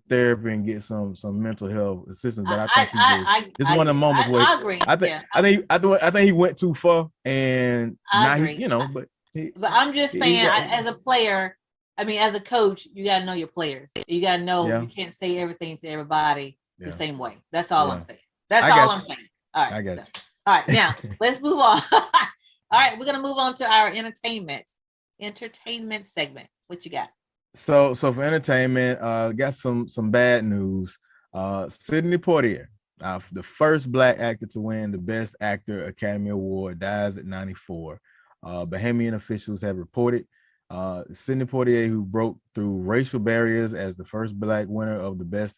therapy and get some mental health assistance. But I think it's one of the moments where I agree. I think he went too far, and I now agree. but I'm just saying, as a player, as a coach, you got to know your players. You got to know you can't say everything to everybody the same way. That's all I'm saying. That's all I'm saying. All right. I got you. All right. Now let's move on. All right. We're going to move on to our entertainment segment. What you got? So for entertainment, got some bad news. Sidney Poitier, the first Black actor to win the Best Actor Academy Award, dies at 94. Bahamian officials have reported Sidney Poitier, who broke through racial barriers as the first Black winner of the Best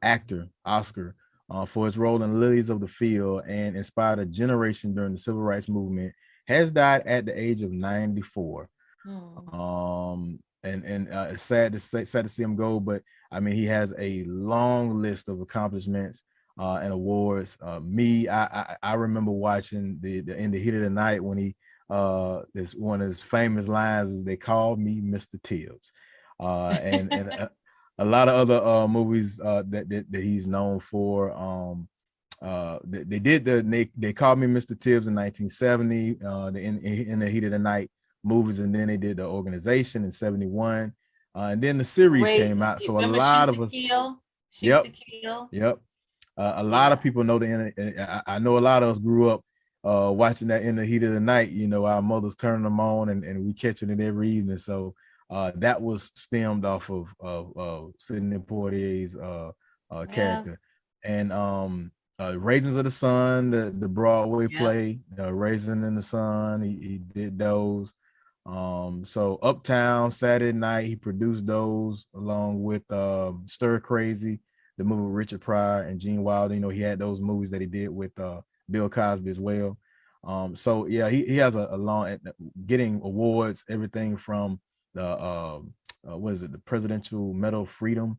Actor Oscar for his role in Lilies of the Field and inspired a generation during the Civil Rights Movement, has died at the age of 94. And it's sad to see him go, but he has a long list of accomplishments and awards. I remember watching the In the Heat of the Night when he this one of his famous lines is, "They called me Mr. Tibbs," and a lot of other movies that he's known for. They called me Mr. Tibbs in 1970. In the Heat of the Night movies, and then they did The Organization in 71, and then the series came out. So a lot of us, yep. A lot of people know I know a lot of us grew up watching that In the Heat of the Night. Our mothers turning them on, and we catching it every evening. So that was stemmed off of Sidney Poitier's character, and Raisins of the Sun, the Broadway play, Raisin in the Sun. He did those. So Uptown, Saturday Night, he produced those along with Stir Crazy, the movie with Richard Pryor and Gene Wilder. He had those movies that he did with Bill Cosby as well. So yeah, he has a long getting awards, everything from the the Presidential Medal of Freedom.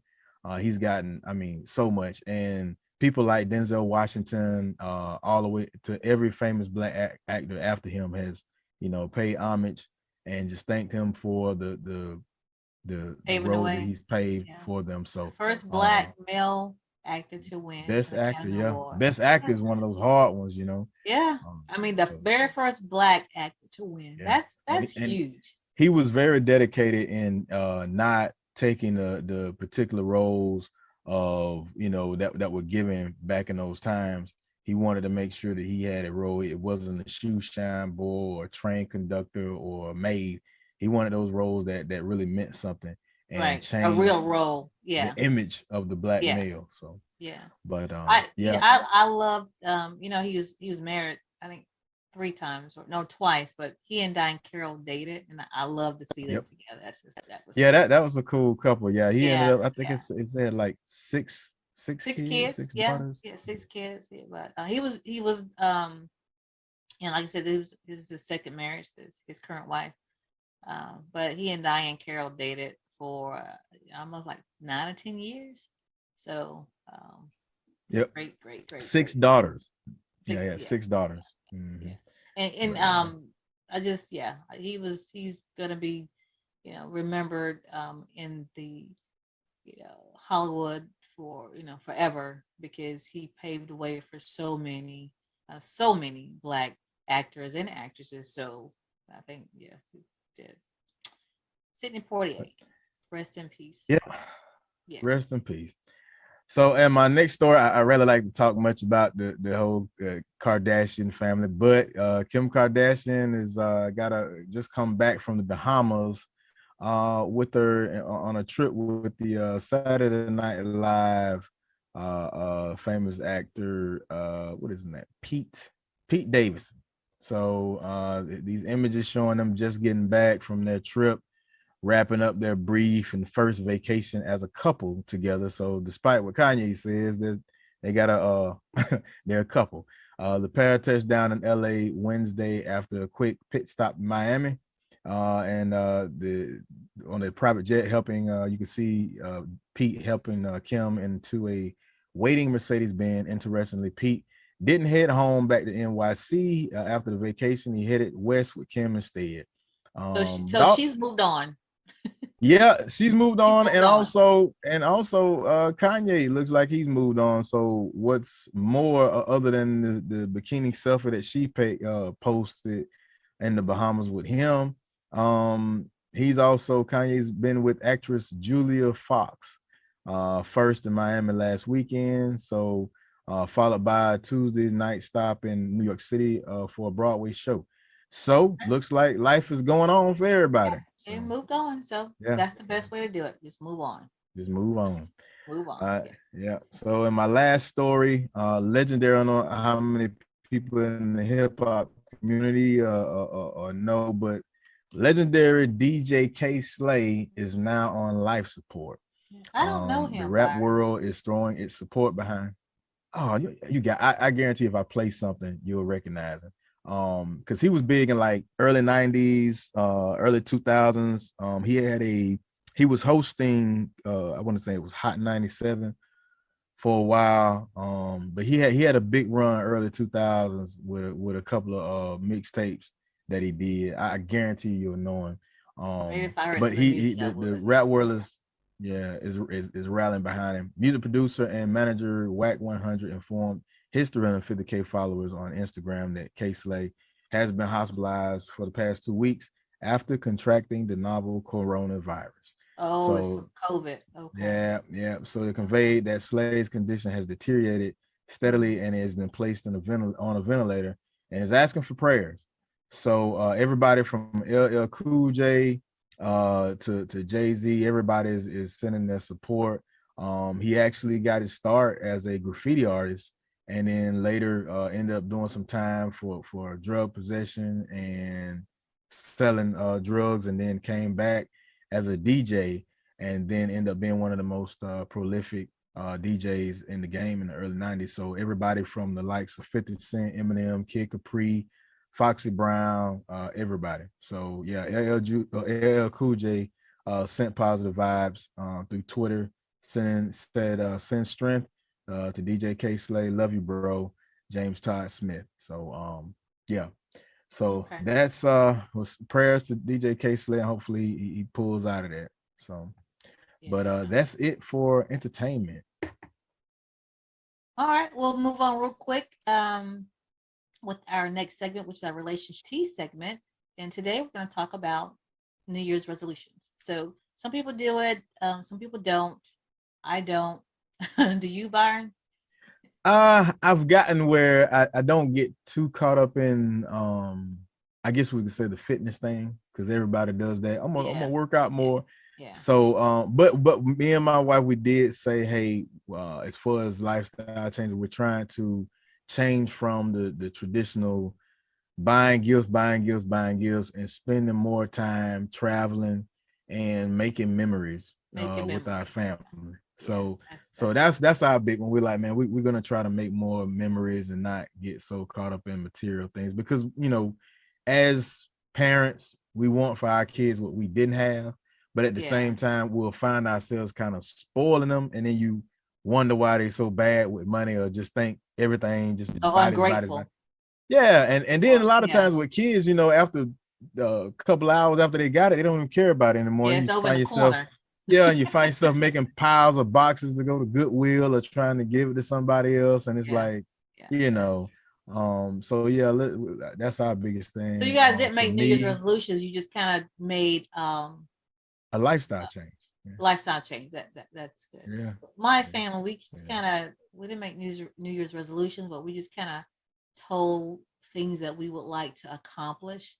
He's gotten so much, and people like Denzel Washington, all the way to every famous Black actor after him has paid homage and just thanked him for the role that he's paved for them. So first Black male actor to win Best Actor, Award. Best Actor is one of those hard ones, the very first Black actor to win. That's huge. He was very dedicated in not taking the particular roles of that were given back in those times. He wanted to make sure that he had a role. It wasn't a shoe shine boy or a train conductor or a maid. He wanted those roles that really meant something and changed a real role. Yeah, the image of the Black male. So but I loved. He was married, I think 3 times or no, twice, but he and Diane Carroll dated, and I love to see them together. That was a cool couple. Yeah, he ended up. I think it said like six kids. 6 daughters. 6 kids. Yeah, but he was like I said, this was his second marriage, his current wife. But he and Diane Carroll dated for almost like 9 or 10 years. So great. 6 daughters. 6 daughters. Mm-hmm. Yeah. I just he's gonna be remembered in the Hollywood for forever, because he paved the way for so many Black actors and actresses. So I think he did. Sidney Poitier, rest in peace. Rest in peace. So, and my next story, I really like to talk much about the whole Kardashian family, but Kim Kardashian is just come back from the Bahamas with her on a trip with the Saturday Night Live famous actor, what is his name? Pete Davidson. So these images showing them just getting back from their trip, wrapping up their brief and first vacation as a couple together. So despite what Kanye says, they got they're a couple. The pair touched down in LA Wednesday after a quick pit stop in Miami. And on a private jet helping, you can see Pete helping Kim into a waiting Mercedes-Benz. Interestingly, Pete didn't head home back to NYC after the vacation. He headed west with Kim instead. So she's moved on. Yeah, she's moved on, moved and on. also Kanye looks like he's moved on. So what's more, other than the bikini selfie that she posted in the Bahamas with him, Kanye's been with actress Julia Fox, first in Miami last weekend. So followed by a Tuesday night stop in New York City for a Broadway show. So looks like life is going on for everybody. She moved on, so that's the best way to do it. Just move on. Just move on. Move on. Yeah. So in my last story, legendary, I don't know how many people in the hip hop community or know, but legendary DJ K Slay is now on life support. I don't know him. The rap world is throwing its support behind. Oh, you got. I guarantee if I play something, you'll recognize him. Because he was big in like early 90s, early 2000s. He was hosting, I want to say it was Hot 97 for a while. But he had a big run early 2000s with a couple of mixtapes that he did. I guarantee you'll know him. But the rap world is rallying behind him. Music producer and manager Wack 100 informed his 350K followers on Instagram that K Slay has been hospitalized for the past 2 weeks after contracting the novel coronavirus. Oh, it's from COVID. Okay. Yeah. So they conveyed that Slay's condition has deteriorated steadily and has been placed on a ventilator and is asking for prayers. So everybody from LL Cool J to Jay-Z, everybody is sending their support. He actually got his start as a graffiti artist, and then later ended up doing some time for drug possession and selling drugs, and then came back as a DJ, and then ended up being one of the most prolific DJs in the game in the early 90s. So everybody from the likes of 50 Cent, Eminem, Kid Capri, Foxy Brown, everybody. So yeah, LL Cool J sent positive vibes through Twitter, send strength to DJ K Slay, love you, bro. James Todd Smith. So yeah. So that's was prayers to DJ K Slay, and hopefully he pulls out of that. So but that's it for entertainment. All right, we'll move on real quick with our next segment, which is our relationship tea segment. And today we're going to talk about New Year's resolutions. So some people do it, some people don't. I don't. Do you, Byron? I've gotten where I don't get too caught up in I guess we could say the fitness thing, because everybody does that. I'm gonna work out more. Yeah. So but me and my wife, we did say, hey, as far as lifestyle changes, we're trying to change from the traditional buying gifts, and spending more time traveling and making memories with our family. So that's our big one. We're like, man, we're gonna try to make more memories and not get so caught up in material things, because as parents, we want for our kids what we didn't have, but at the same time, we'll find ourselves kind of spoiling them, and then you wonder why they're so bad with money, or just think everything just ungrateful. Yeah, and then a lot of times with kids, after a couple hours after they got it, they don't even care about it anymore. Yeah, it's over in the corner. Yeah, and you find yourself making piles of boxes to go to Goodwill or trying to give it to somebody else, and it's so yeah, that's our biggest thing. So you guys didn't make New Year's resolutions; you just kind of made a lifestyle change. Yeah. Lifestyle change. That's good. Yeah. My family, we just we didn't make New Year's resolutions, but we just kind of told things that we would like to accomplish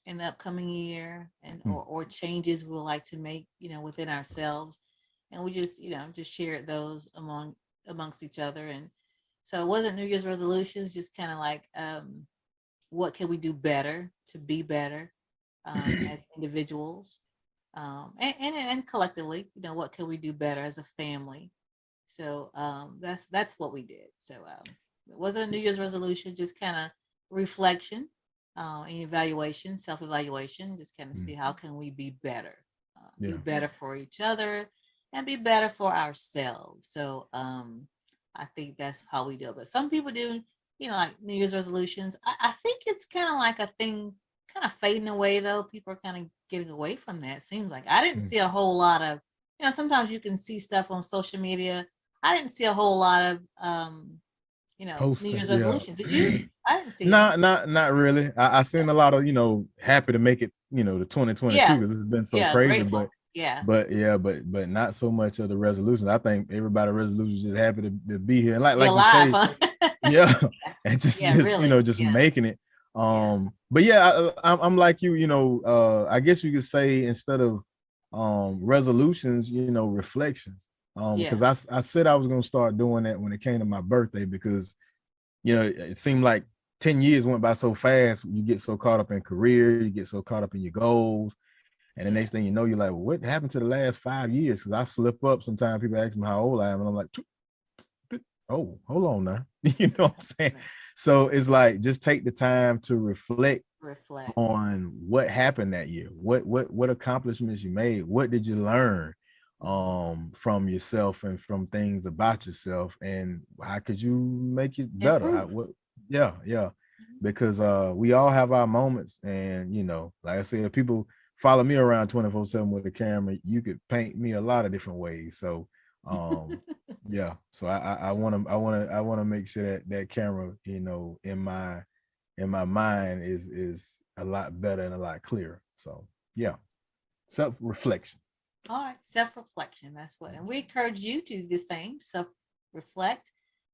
in the upcoming year, and or changes we would like to make, within ourselves, and we just just shared those among amongst each other. And so it wasn't New Year's resolutions, just kind of like, what can we do better to be better as individuals, and collectively, you know, what can we do better as a family? So that's what we did. So it wasn't a New Year's resolution, just kind of reflection, and evaluation, self-evaluation, just kind of see how can we be better, be better for each other and be better for ourselves. So I think that's how we do it. But some people do, you know, like New Year's resolutions. I think it's kind of like a thing kind of fading away, though. People are kind of getting away from that. It seems like I didn't see a whole lot of, you know, sometimes you can see stuff on social media. I didn't see a whole lot of, you know, Posting, New Year's resolutions. Did you? I didn't see. Not really. I seen a lot of, you know, happy to make it, you know, to 2022 because it's been so crazy. Grateful. But not so much of the resolutions. I think everybody resolutions just happy to be here. And like alive, you say, huh? and just really, you know, just making it. But I'm like you, you know, I guess you could say instead of resolutions, you know, reflections. Because I said I was gonna start doing that when it came to my birthday, because you know, it seemed like 10 years went by so fast. You get so caught up in career, you get so caught up in your goals. And the next thing you know, you're like, well, what happened to the last 5 years? Because I slip up sometimes. People ask me how old I am, and I'm like, oh, hold on now. You know what I'm saying? So it's like, just take the time to reflect on what happened that year. What accomplishments you made. What did you learn from yourself and from things about yourself, and how could you make it better? Because we all have our moments, and you know, like I said, if people follow me around 24/7 with a camera, you could paint me a lot of different ways. So so I want to make sure that camera, you know, in my mind is a lot better and a lot clearer. So self-reflection. All right, self-reflection. That's what, and we encourage you to do the same. Self-reflect,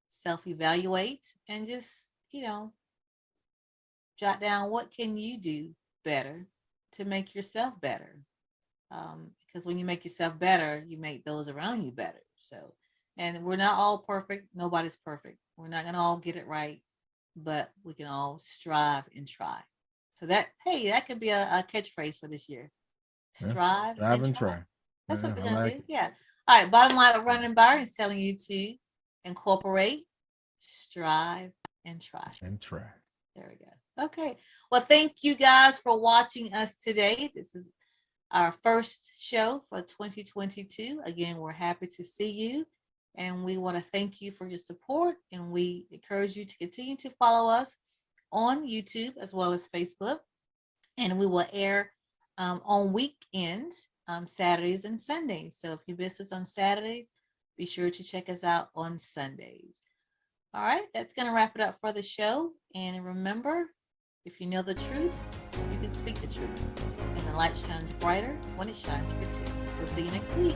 self-evaluate, and just, you know, jot down what can you do better to make yourself better. Because when you make yourself better, you make those around you better. So, and we're not all perfect. Nobody's perfect. We're not gonna all get it right, but we can all strive and try. So that could be a catchphrase for this year. Strive and try. That's what we're gonna do. Yeah. All right. Bottom line of Roni Byron is telling you to incorporate, strive, and try. There we go. Okay. Well, thank you guys for watching us today. This is our first show for 2022. Again, we're happy to see you, and we want to thank you for your support, and we encourage you to continue to follow us on YouTube as well as Facebook, and we will air on weekends, Saturdays and Sundays. So if you miss us on Saturdays, be sure to check us out on Sundays. All right, that's going to wrap it up for the show. And remember, if you know the truth, you can speak the truth. And the light shines brighter when it shines for two. We'll see you next week.